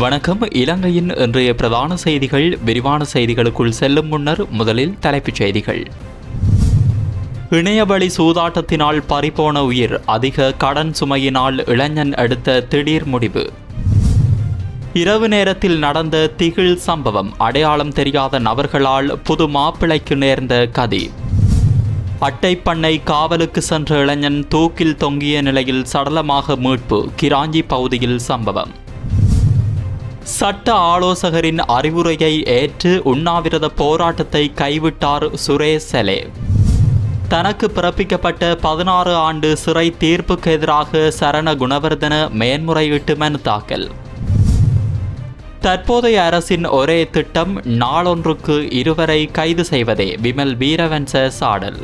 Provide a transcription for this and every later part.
வணக்கம். இலங்கையின் இன்றைய பிரதான செய்திகள். விரிவான செய்திகளுக்குள் செல்லும் முன்னர் முதலில் தலைப்புச் செய்திகள். இணையவழி சூதாட்டத்தினால் பறிபோன உயிர், அதிக கடன் சுமையினால் இளைஞன் எடுத்த திடீர் முடிவு. இரவு நேரத்தில் நடந்த திகில் சம்பவம், அடையாளம் தெரியாத நபர்களால் புது மாப்பிளைக்கு நேர்ந்த கதி. அட்டைப்பண்ணை காவலுக்கு சென்ற இளைஞன் தூக்கில் தொங்கிய நிலையில் சடலமாக மீட்பு, கிராஞ்சி பகுதியில் சம்பவம். சட்ட ஆலோசகரின் அறிவுரையை ஏற்று உண்ணாவிரத போராட்டத்தை கைவிட்டார் சுரேஷ் செலே. தனக்கு பிறப்பிக்கப்பட்ட 16 ஆண்டு சிறை தீர்ப்புக்கு எதிராக சரண குணவர்தன மேன்முறையீட்டு மனு தாக்கல். தற்போதைய அரசின் ஒரே திட்டம் நாளொன்றுக்கு 2 வரை கைது செய்வதே, விமல் வீரவன்ச சாடல்.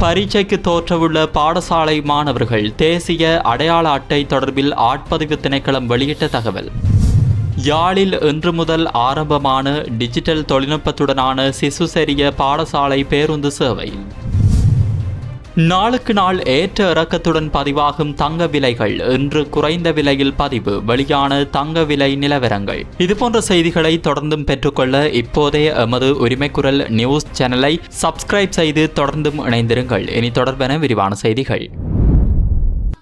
பரீட்சைக்கு தோற்றவுள்ள பாடசாலை மாணவர்கள் தேசிய அடையாள அட்டை தொடர்பில் ஆட்பதிவு திணைக்களம் வெளியிட்ட தகவல். யாழில் இன்று முதல் ஆரம்பமான டிஜிட்டல் தொழில்நுட்பத்துடனான சிசுசெரிய பாடசாலை பேருந்து சேவை. நாளுக்கு நாள் ஏற்ற இறக்கத்துடன் பதிவாகும் தங்க விலைகள், இன்று குறைந்த விலையில் பதிவு, வெளியான தங்க விலை நிலவரங்கள். இதுபோன்ற செய்திகளை தொடர்ந்தும் பெற்றுக்கொள்ள இப்போதே எமது உரிமைக்குரல் நியூஸ் சேனலை சப்ஸ்கிரைப் செய்து தொடர்ந்தும் இணைந்திருங்கள். இனி தொடர்பான விரிவான செய்திகள்.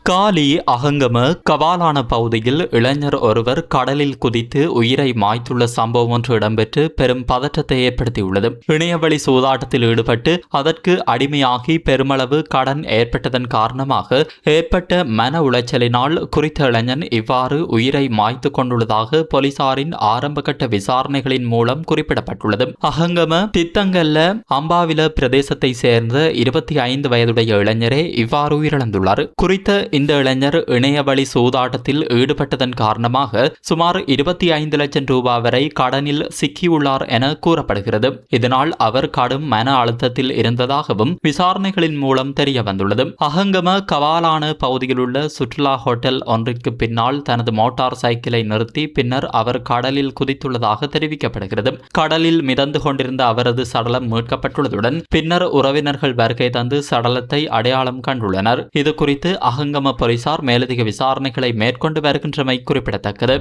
காலி அகங்கம கவாலான பகுதியில் இளைஞர் ஒருவர் கடலில் குதித்து உயிரை மாய்த்துள்ள சம்பவம் ஒன்று இடம்பெற்று பெரும் பதற்றத்தை ஏற்படுத்தியுள்ளது. இணையவழி சூதாட்டத்தில் ஈடுபட்டு அதற்கு அடிமையாகி பெருமளவு கடன் ஏற்பட்டதன் காரணமாக ஏற்பட்ட மன உளைச்சலினால் குறித்த இளைஞன் இவ்வாறு உயிரை மாய்த்து கொண்டுள்ளதாக போலீசாரின் ஆரம்பகட்ட விசாரணைகளின் மூலம் குறிப்பிடப்பட்டுள்ளது. அகங்கம தித்தங்கல்ல அம்பாவில பிரதேசத்தை சேர்ந்த 25 வயதுடைய இளைஞரே இவ்வாறு உயிரிழந்துள்ளார். குறித்த இந்த இளைஞர் இணையவழி சூதாட்டத்தில் ஈடுபட்டதன் காரணமாக சுமார் 25 லட்சம் ரூபாய் வரை கடனில் சிக்கியுள்ளார் என கூறப்படுகிறது. இதனால் அவர் கடும் மன அழுத்தத்தில் இருந்ததாகவும் விசாரணைகளின் மூலம் தெரிய வந்துள்ளது. அகங்கம கவாலான பகுதியில் உள்ள சுற்றுலா ஹோட்டல் ஒன்றிற்கு பின்னால் தனது மோட்டார் சைக்கிளை நிறுத்தி பின்னர் அவர் கடலில் குதித்துள்ளதாக தெரிவிக்கப்படுகிறது. கடலில் மிதந்து கொண்டிருந்த அவரது சடலம் மீட்கப்பட்டுள்ளதுடன் பின்னர் உறவினர்கள் வருகை தந்து சடலத்தை அடையாளம் கண்டுள்ளனர். இது குறித்து அகங்கம போலீசார் மேலதிக விசாரணைகளை மேற்கொண்டு வருகின்றமை குறிப்பிடத்தக்கது.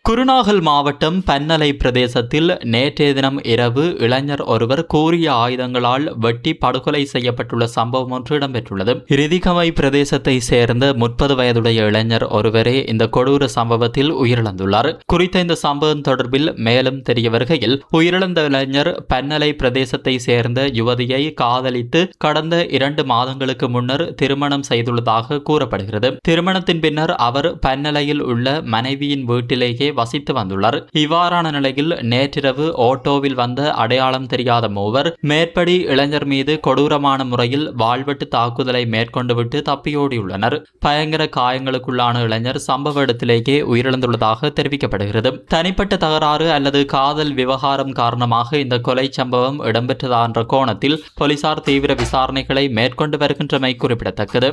குருநாகல் மாவட்டம் பன்னலை பிரதேசத்தில் நேற்றைய தினம் இரவு இளைஞர் ஒருவர் கூரிய ஆயுதங்களால் வெட்டி படுகொலை செய்யப்பட்டுள்ள சம்பவம் ஒன்று இடம்பெற்றுள்ளது. இரிதிகமை பிரதேசத்தை சேர்ந்த 30 வயதுடைய இளைஞர் ஒருவரே இந்த கொடூர சம்பவத்தில் உயிரிழந்துள்ளார். குறித்த இந்த சம்பவம் தொடர்பில் மேலும் தெரிய வருகையில், உயிரிழந்த இளைஞர் பன்னலை பிரதேசத்தை சேர்ந்த யுவதியை காதலித்து கடந்த 2 மாதங்களுக்கு முன்னர் திருமணம் செய்துள்ளதாக கூறப்படுகிறது. திருமணத்தின் பின்னர் அவர் பன்னலையில் உள்ள மனைவியின் வீட்டிலேயே வசித்து வந்துள்ளார். இவ்வாறான நிலையில் நேற்றிரவு ஓட்டோவில் வந்த அடையாளம் தெரியாத மூவர் மேற்படி இளைஞர் மீது கொடூரமான முறையில் வாழ்வெட்டு தாக்குதலை மேற்கொண்டுவிட்டு தப்பியோடியுள்ளனர். பயங்கர காயங்களுக்குள்ளான இளைஞர் சம்பவ இடத்திலேயே உயிரிழந்துள்ளதாக தெரிவிக்கப்படுகிறது. தனிப்பட்ட தகராறு அல்லது காதல் விவகாரம் காரணமாக இந்த கொலை சம்பவம் இடம்பெற்றதா என்ற கோணத்தில் போலீசார் தீவிர விசாரணைகளை மேற்கொண்டு வருகின்றமை குறிப்பிடத்தக்கது.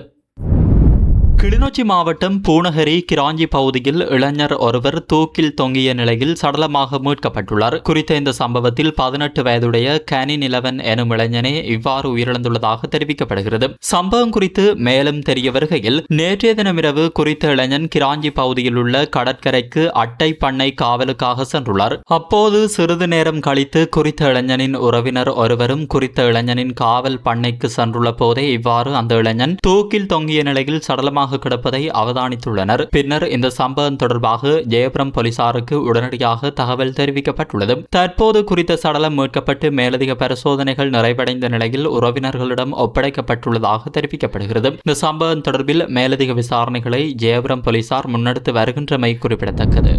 கிளிநொச்சி மாவட்டம் பூநகரி கிராஞ்சி பகுதியில் இளைஞர் ஒருவர் தூக்கில் தொங்கிய நிலையில் சடலமாக மீட்கப்பட்டுள்ளார். குறித்த இந்த சம்பவத்தில் 18 வயதுடைய கேனி நிலவன் எனும் இளைஞனே இவ்வாறு உயிரிழந்துள்ளதாக தெரிவிக்கப்படுகிறது. சம்பவம் குறித்து மேலும் தெரிய வருகையில், நேற்றைய தினமிரவு குறித்த இளைஞன் கிராஞ்சி பகுதியில் உள்ள கடற்கரைக்கு அட்டை பண்ணை காவலுக்காக சென்றுள்ளார். அப்போது சிறிது நேரம் கழித்து குறித்த இளைஞனின் உறவினர் ஒருவரும் குறித்த இளைஞனின் காவல் பண்ணைக்கு சென்றுள்ள போதே இவ்வாறு அந்த இளைஞன் தூக்கில் தொங்கிய நிலையில் சடலமாக கிடப்பதை அவதானித்துள்ளனர். பின்னர் இந்த சம்பவம் தொடர்பாக ஜெயபுரம் போலீசாருக்கு உடனடியாக தகவல் தெரிவிக்கப்பட்டுள்ளது. தற்போது குறித்த சடலம் மீட்கப்பட்டு மேலதிக பரிசோதனைகள் நிறைவடைந்த நிலையில் உறவினர்களிடம் ஒப்படைக்கப்பட்டுள்ளதாக தெரிவிக்கப்படுகிறது. இந்த சம்பவம் தொடர்பில் மேலதிக விசாரணைகளை ஜெயபுரம் போலீசார் முன்னெடுத்து வருகின்றமை குறிப்பிடத்தக்கது.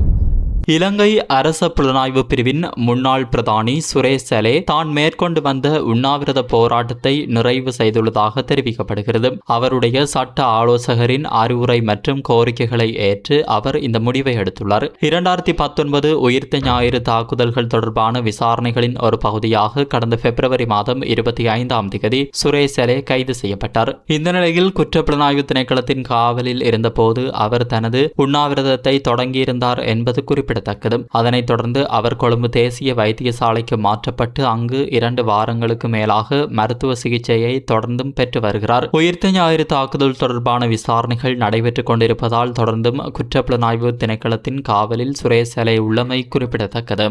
இலங்கை அரச புலனாய்வு பிரிவின் முன்னாள் பிரதானி சுரேஷ் செலே தான் மேற்கொண்டு வந்த உண்ணாவிரத போராட்டத்தை நிறைவு செய்துள்ளதாக தெரிவிக்கப்படுகிறது. அவருடைய சட்ட ஆலோசகரின் அறிவுரை மற்றும் கோரிக்கைகளை ஏற்று அவர் இந்த முடிவை எடுத்துள்ளார். 2019 உயிர்த்த ஞாயிறு தாக்குதல்கள் தொடர்பான விசாரணைகளின் ஒரு பகுதியாக கடந்த பிப்ரவரி மாதம் 25ஆம் தேதி சுரேஷ் செலே கைது செய்யப்பட்டார். இந்த நிலையில் குற்றப்புலனாய்வு திணைக்களத்தின் காவலில் இருந்தபோது அவர் தனது உண்ணாவிரதத்தை தொடங்கியிருந்தார் என்பது குறிப்பிடத்தக்கது. குறிப்பிடத்தக்கது. அதனைத் தொடர்ந்து அவர் கொழும்பு தேசிய வைத்தியசாலைக்கு மாற்றப்பட்டு அங்கு 2 வாரங்களுக்கு மேலாக மருத்துவ சிகிச்சையை தொடர்ந்தும் பெற்று வருகிறார். உயிர்த்த ஞாயிறு தாக்குதல் தொடர்பான விசாரணைகள் நடைபெற்றுக் கொண்டிருப்பதால் தொடர்ந்தும் குற்றப்புலனாய்வு திணைக்களத்தின் காவலில் சுரேஷ் சலே உள்ளமை குறிப்பிடத்தக்கது.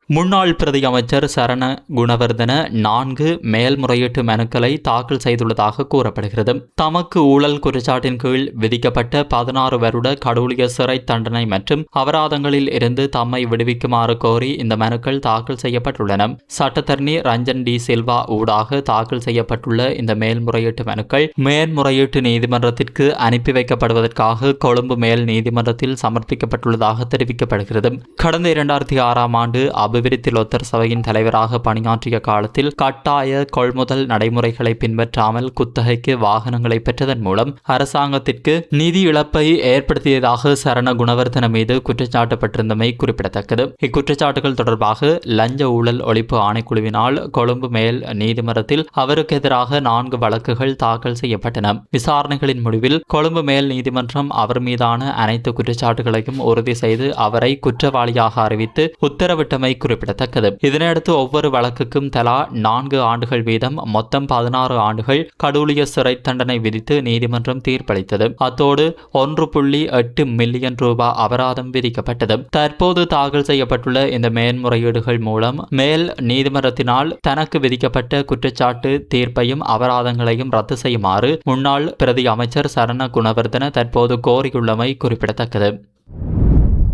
முன்னாள் பிரதி அமைச்சர் சரண குணவர்தன 4 மேல்முறையீட்டு மனுக்களை தாக்கல் செய்துள்ளதாக கூறப்படுகிறது. தமக்கு ஊழல் குற்றச்சாட்டின் கீழ் விதிக்கப்பட்ட 16 வருட கடூழிய சிறை தண்டனை மற்றும் அபராதங்களில் இருந்து தம்மை விடுவிக்குமாறு கோரி இந்த மனுக்கள் தாக்கல் செய்யப்பட்டுள்ளன. சட்டத்தரணி ரஞ்சன் டி சில்வா ஊடாக தாக்கல் செய்யப்பட்டுள்ள இந்த மேல்முறையீட்டு மனுக்கள் மேல்முறையீட்டு நீதிமன்றத்திற்கு அனுப்பி வைக்கப்படுவதற்காக கொழும்பு மேல் நீதிமன்றத்தில் சமர்ப்பிக்கப்பட்டுள்ளதாக தெரிவிக்கப்படுகிறது. கடந்த 2006ஆம் ஆண்டு அபிவிருத்தி லொத்தர் சபையின் தலைவராக பணியாற்றிய காலத்தில் கட்டாய கொள்முதல் நடைமுறைகளை பின்பற்றாமல் குத்தகைக்கு வாகனங்களை பெற்றதன் மூலம் அரசாங்கத்திற்கு நிதி இழப்பை ஏற்படுத்தியதாக சரண குணவர்தன மீது குற்றச்சாட்டப்பட்டிருந்தமை குறிப்பிடத்தக்கது. இக்குற்றச்சாட்டுகள் தொடர்பாக லஞ்ச ஊழல் ஒழிப்பு ஆணைக்குழுவினால் கொழும்பு மேல் நீதிமன்றத்தில் அவருக்கு எதிராக 4 வழக்குகள் தாக்கல் செய்யப்பட்டன. விசாரணைகளின் முடிவில் கொழும்பு மேல் நீதிமன்றம் அவர் மீதான அனைத்து குற்றச்சாட்டுகளையும் உறுதி செய்து அவரை குற்றவாளியாக அறிவித்து உத்தரவிட்டமை குறிப்பிடத்தக்கது. இதனையடுத்து ஒவ்வொரு வழக்குக்கும் தலா 4 ஆண்டுகள் வீதம் மொத்தம் 16 ஆண்டுகள் கடூழிய சிறை தண்டனை விதித்து நீதிமன்றம் தீர்ப்பளித்தது. அத்தோடு 1.8 மில்லியன் ரூபாய் அபராதம் விதிக்கப்பட்டது. தற்போது தாக்கல் செய்யப்பட்டுள்ள இந்த மேன்முறையீடுகள் மூலம் மேல் நீதிமன்றத்தினால் தனக்கு விதிக்கப்பட்ட குற்றச்சாட்டு தீர்ப்பையும் அபராதங்களையும் ரத்து செய்யுமாறு முன்னாள் பிரதி அமைச்சர் சரண குணவர்தன தற்போது கோரியுள்ளமை குறிப்பிடத்தக்கது.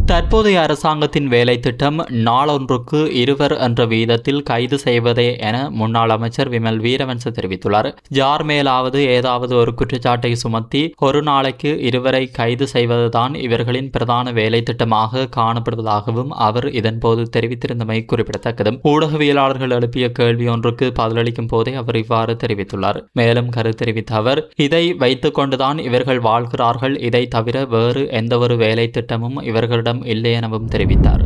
தற்போதைய அரசாங்கத்தின் வேலை திட்டம் நாளொன்றுக்கு 2 என்ற வீதத்தில் கைது செய்வதே என முன்னாள் அமைச்சர் விமல் வீரவன்ச தெரிவித்துள்ளார். யார் மேலாவது ஏதாவது ஒரு குற்றச்சாட்டை சுமத்தி ஒரு நாளைக்கு 2 கைது செய்வதுதான் இவர்களின் பிரதான வேலை திட்டமாக காணப்படுவதாகவும் அவர் இதன்போது தெரிவித்திருந்தமை குறிப்பிடத்தக்கது. ஊடகவியலாளர்கள் எழுப்பிய கேள்வி ஒன்றுக்கு பதிலளிக்கும் போதே அவர் இவ்வாறு தெரிவித்துள்ளார். மேலும் கருத்து தெரிவித்த அவர், இதை வைத்துக் கொண்டுதான் இவர்கள் வாழ்கிறார்கள், இதை தவிர வேறு எந்தவொரு வேலை திட்டமும் இவர்களிடம் இல்லை எனவும் தெரிவித்தார்.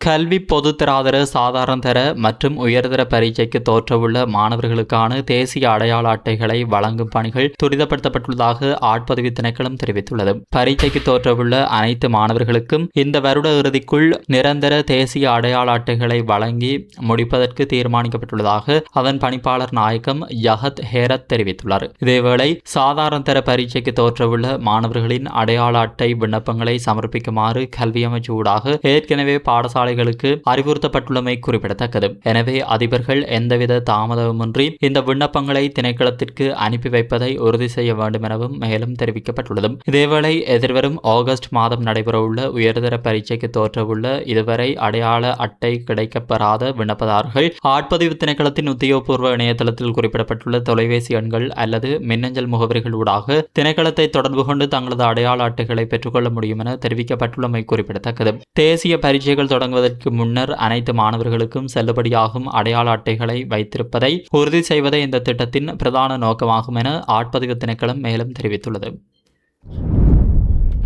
கல்வி பொதுத்தராதர சாதாரண தர மற்றும் உயர்தர பரீட்சைக்கு தோற்றவுள்ள மாணவர்களுக்கான தேசிய அடையாள அட்டைகளை வழங்கும் பணிகள் துரிதப்படுத்தப்பட்டுள்ளதாக ஆட்பதிவு திணைக்களம் தெரிவித்துள்ளது. பரீட்சைக்கு தோற்றவுள்ள அனைத்து மாணவர்களுக்கும் இந்த வருட இறுதிக்குள் நிரந்தர தேசிய அடையாள அட்டைகளை வழங்கி முடிப்பதற்கு தீர்மானிக்கப்பட்டுள்ளதாக அதன் பணிப்பாளர் நாயகம் யஹத் ஹேரத் தெரிவித்துள்ளார். இதேவேளை சாதாரண தர பரீட்சைக்கு தோற்றவுள்ள மாணவர்களின் அடையாள அட்டை விண்ணப்பங்களை சமர்ப்பிக்குமாறு கல்வி அமைச்சு ஊடாக ஏற்கனவே பாடசாலை அறிவுறுத்தப்பட்டுள்ளமை குறிப்பிடத்தக்கது. எனவே அதிபர்கள் எந்தவித தாமதமுமின்றி இந்த விண்ணப்பங்களை திணைக்களத்திற்கு அனுப்பி வைப்பதை உறுதி செய்ய வேண்டும் எனவும் மேலும் தெரிவிக்கப்பட்டுள்ளது. இதேவேளை எதிர்வரும் ஆகஸ்ட் மாதம் நடைபெறவுள்ள உயர்தர பரீட்சைக்கு தோற்றவுள்ள இதுவரை அடையாள அட்டை கிடைக்கப்பெறாத விண்ணப்பதாரர்கள் ஆட்பதிவு திணைக்களத்தின் உத்தியோகபூர்வ இணையதளத்தில் குறிப்பிடப்பட்டுள்ள தொலைபேசி எண்கள் அல்லது மின்னஞ்சல் முகவரிகள் ஊடாக திணைக்களத்தை தொடர்பு கொண்டு தங்களது அடையாள அட்டைகளை பெற்றுக்கொள்ள முடியும் என தெரிவிக்கப்பட்டுள்ளமை குறிப்பிடத்தக்கது. தேசிய பரீட்சைகள் தொடங்குவதற்கு முன்னர் அனைத்து மாணவர்களுக்கும் செல்லுபடியாகும் அடையாள அட்டைகளை வைத்திருப்பதை உறுதி செய்வதே இந்த திட்டத்தின் பிரதான நோக்கமாகும் என ஆட்பதிவு திணைக்களம் மேலும் தெரிவித்துள்ளது.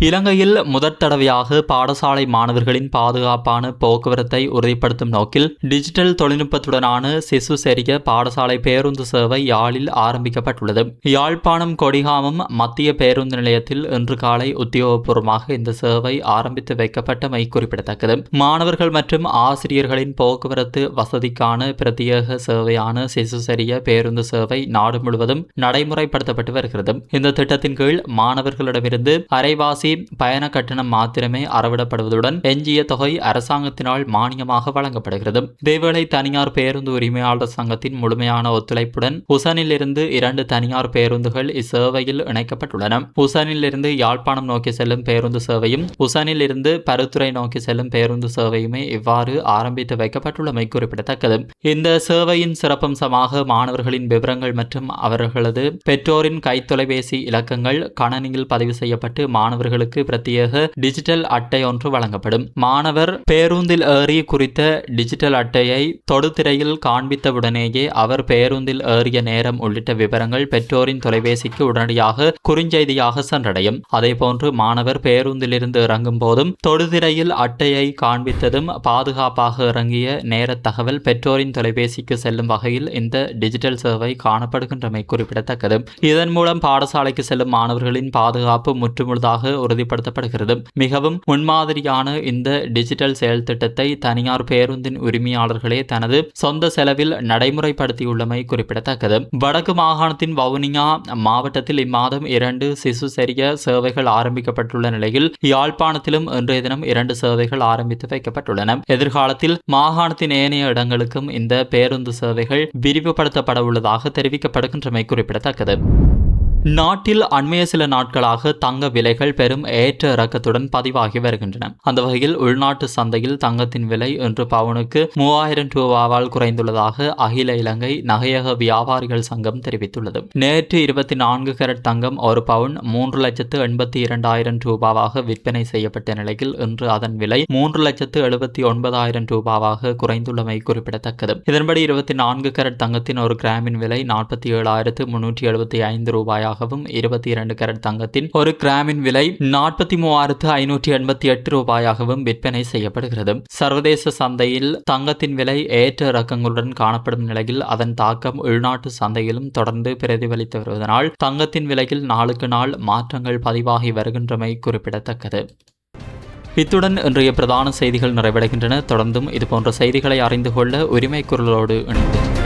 இலங்கையில் முதற் தடவையாக பாடசாலை மாணவர்களின் பாதுகாப்பான போக்குவரத்தை உறுதிப்படுத்தும் நோக்கில் டிஜிட்டல் தொழில்நுட்பத்துடனான சிசு செரிய பாடசாலை பேருந்து சேவை யாழில் ஆரம்பிக்கப்பட்டுள்ளது. யாழ்ப்பாணம் கொடிகாமம் மத்திய பேருந்து நிலையத்தில் இன்று காலை உத்தியோகபூர்வமாக இந்த சேவை ஆரம்பித்து வைக்கப்பட்டமை குறிப்பிடத்தக்கது. மாணவர்கள் மற்றும் ஆசிரியர்களின் போக்குவரத்து வசதிக்கான பிரத்யேக சேவையான சிசு செரிய பேருந்து சேவை நாடு முழுவதும் நடைமுறைப்படுத்தப்பட்டு வருகிறது. இந்த திட்டத்தின் கீழ் மாணவர்களிடமிருந்து அரைவாசி பயண கட்டணம் மாத்திரமே அறவிடப்படுவதுடன் எஞ்சிய தொகை அரசாங்கத்தினால் மானியமாக வழங்கப்படுகிறது. இதேவேளை தனியார் பேருந்து உரிமையாளர் சங்கத்தின் முழுமையான ஒத்துழைப்புடன் உசனில் இருந்து 2 தனியார் பேருந்துகள் இச்சேவையில் இணைக்கப்பட்டுள்ளன. உசனில் இருந்து யாழ்ப்பாணம் நோக்கி செல்லும் பேருந்து சேவையும் உசனில் இருந்து பருத்துறை நோக்கி செல்லும் பேருந்து சேவையுமே இவ்வாறு ஆரம்பித்து வைக்கப்பட்டுள்ளமை குறிப்பிடத்தக்கது. இந்த சேவையின் சிறப்பம்சமாக மாணவர்களின் விவரங்கள் மற்றும் அவர்களது பெற்றோரின் கைத்தொலைபேசி இலக்கங்கள் கணனியில் பதிவு செய்யப்பட்டு மாணவர்கள் பிரத்யேக டிஜிட்டல் அட்டை ஒன்று வழங்கப்படும். மாணவர் பேருந்தில் ஏறி குறித்த டிஜிட்டல் அட்டையை தொடுதிரையில் காண்பித்தவுடனேயே அவர் பேருந்தில் ஏறிய நேரம் உள்ளிட்ட விவரங்கள் பெற்றோரின் தொலைபேசிக்கு உடனடியாக குறுஞ்செய்தியாக சென்றடையும். அதேபோன்று மாணவர் பேருந்திலிருந்து இறங்கும் போதும் தொடுதிரையில் அட்டையை காண்பித்ததும் பாதுகாப்பாக இறங்கிய நேர தகவல் பெற்றோரின் தொலைபேசிக்கு செல்லும் வகையில் இந்த டிஜிட்டல் சேவை காணப்படுகின்றமை குறிப்பிடத்தக்கது. இதன் மூலம் பாடசாலைக்கு செல்லும் மாணவர்களின் பாதுகாப்பு முற்றுமுழுதாக உறுதிப்படுத்தப்படுகிறது. மிகவும் முன்மாதிரியான இந்த டிஜிட்டல் செயல் திட்டத்தை தனியார் பேருந்தின் உரிமையாளர்களே தனது சொந்த செலவில் நடைமுறைப்படுத்தியுள்ளமை குறிப்பிடத்தக்கது. வடக்கு மாகாணத்தின் வவுனியா மாவட்டத்தில் இம்மாதம் 2 சிசு சரிய சேவைகள் ஆரம்பிக்கப்பட்டுள்ள நிலையில் யாழ்ப்பாணத்திலும் இன்றைய தினம் 2 சேவைகள் ஆரம்பித்து வைக்கப்பட்டுள்ளன. எதிர்காலத்தில் மாகாணத்தின் ஏனைய இடங்களுக்கும் இந்த பேருந்து சேவைகள் விரிவுபடுத்தப்பட உள்ளதாக தெரிவிக்கப்படுகின்றமை குறிப்பிடத்தக்கது. நாட்டில் அண்மைய சில நாட்களாக தங்க விலைகள் பெரும் ஏற்ற இறக்கத்துடன் பதிவாகி வருகின்றன. அந்த வகையில் உள்நாட்டு சந்தையில் தங்கத்தின் விலை இன்று பவுனுக்கு 3000 ரூபாவால் குறைந்துள்ளதாக அகில இலங்கை நகையக வியாபாரிகள் சங்கம் தெரிவித்துள்ளது. நேற்று 24 கேரட் தங்கம் ஒரு பவுன் 3,82,000 ரூபாவாக விற்பனை செய்யப்பட்ட நிலையில் இன்று அதன் விலை 3,79,000 ரூபாவாக குறைந்துள்ளமை குறிப்பிடத்தக்கது. இதன்படி 24 கேரட் தங்கத்தின் ஒரு கிராமின் விலை 47,375 ரூபாய் 22 கேரட் தங்கத்தின் ஒரு கிராமின் விலை 43,588 ரூபாயாகவும் விற்பனை செய்யப்படுகிறது. சர்வதேச சந்தையில் தங்கத்தின் விலை ஏற்ற இறக்கங்களுடன் காணப்படும் நிலையில் அதன் தாக்கம் உள்நாட்டு சந்தையிலும் தொடர்ந்து பிரதிபலித்து வருவதனால் தங்கத்தின் விலையில் நாளுக்கு நாள் மாற்றங்கள் பதிவாகி வருகின்றமை குறிப்பிடத்தக்கது. இத்துடன் இன்றைய பிரதான செய்திகள் நிறைவடைகின்றன. தொடர்ந்தும் இதுபோன்ற செய்திகளை அறிந்து கொள்ள உரிமை குரலோடு இணைந்து